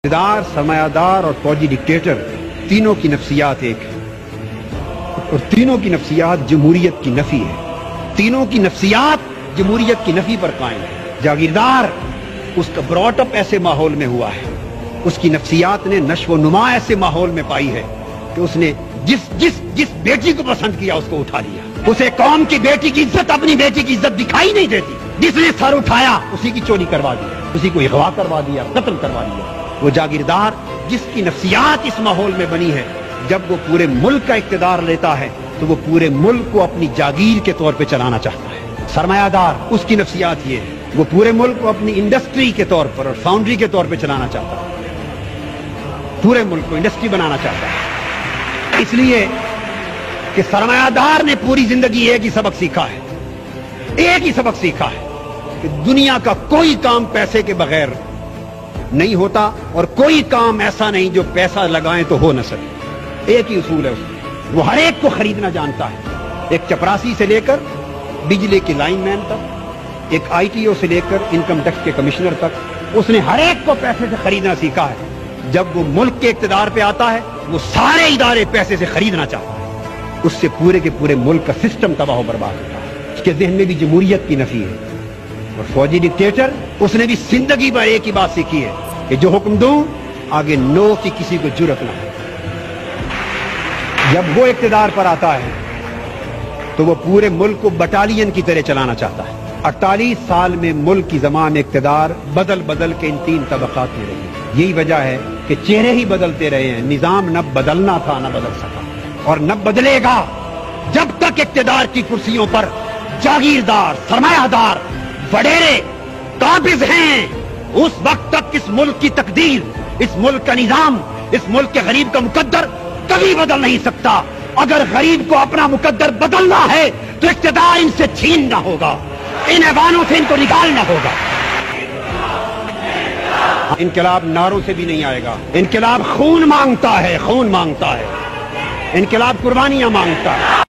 सरमायादार और फौजी डिक्टेटर तीनों की नफ्सियात एक है और तीनों की नफ्सियात जमहूरियत की नफी है। तीनों की नफ्सियात जमहूरियत की नफी पर कायम है। जागीरदार उसका ब्रॉटअप ऐसे माहौल में हुआ है, उसकी नफ्सियात ने नश्व नुमा ऐसे माहौल में पाई है कि उसने जिस बेटी को पसंद किया उसको उठा लिया। उसे कौम की बेटी की इज्जत, अपनी बेटी की इज्जत दिखाई नहीं देती। जिसने सर उठाया उसी की चोरी करवा दी, उसी को अगवा करवा दिया, कत्ल करवा दिया। वो जागीरदार जिसकी नफ्सियात इस माहौल में बनी है, जब वो पूरे मुल्क का इख्तिदार लेता है तो वो पूरे मुल्क को अपनी जागीर के तौर पे चलाना चाहता है। सरमायादार उसकी नफ्सियात ये है, वो पूरे मुल्क को अपनी इंडस्ट्री के तौर पर और फाउंड्री के तौर पे चलाना चाहता है, पूरे मुल्क को इंडस्ट्री बनाना चाहता है। इसलिए कि सरमायादार ने पूरी जिंदगी एक ही सबक सीखा है, एक ही सबक सीखा है कि दुनिया का कोई काम पैसे के बगैर नहीं होता और कोई काम ऐसा नहीं जो पैसा लगाएं तो हो न सके। एक ही उसूल है उसमें, वो हर एक को खरीदना जानता है। एक चपरासी से लेकर बिजली के लाइनमैन तक, एक आईटीओ से लेकर इनकम टैक्स के कमिश्नर तक, उसने हर एक को पैसे से खरीदना सीखा है। जब वो मुल्क के इख्तिदार पे आता है, वो सारे इदारे पैसे से खरीदना चाहता है। उससे पूरे के पूरे मुल्क का सिस्टम तबाह बर्बाद होता है। उसके ज़हन में भी जमहूरियत की नफी है। और फौजी डिक्टेटर उसने भी जिंदगी भर एक ही बात सीखी है कि जो हुक्म दूं आगे नो की किसी को जुर्रत ना है। जब वो इख्तिदार पर आता है तो वो पूरे मुल्क को बटालियन की तरह चलाना चाहता है। 48 साल में मुल्क की ज़मान इख्तिदार बदल बदल के इन 3 तबकात में रही। यही वजह है कि चेहरे ही बदलते रहे हैं। निजाम न बदलना था न बदल सका और न बदलेगा जब तक इख्तिदार की कुर्सियों पर जागीरदार, सरमायादार, वडेरे काबिज हैं। उस वक्त तक इस मुल्क की तकदीर, इस मुल्क का निजाम, इस मुल्क के गरीब का मुकद्दर कभी बदल नहीं सकता। अगर गरीब को अपना मुकद्दर बदलना है तो इख्तिदार इनसे छीनना होगा, इन ऐवानों से इनको निकालना होगा। इनकलाब नारों से भी नहीं आएगा। इनकलाब खून मांगता है, खून मांगता है। इनकलाब कुर्बानियां मांगता है।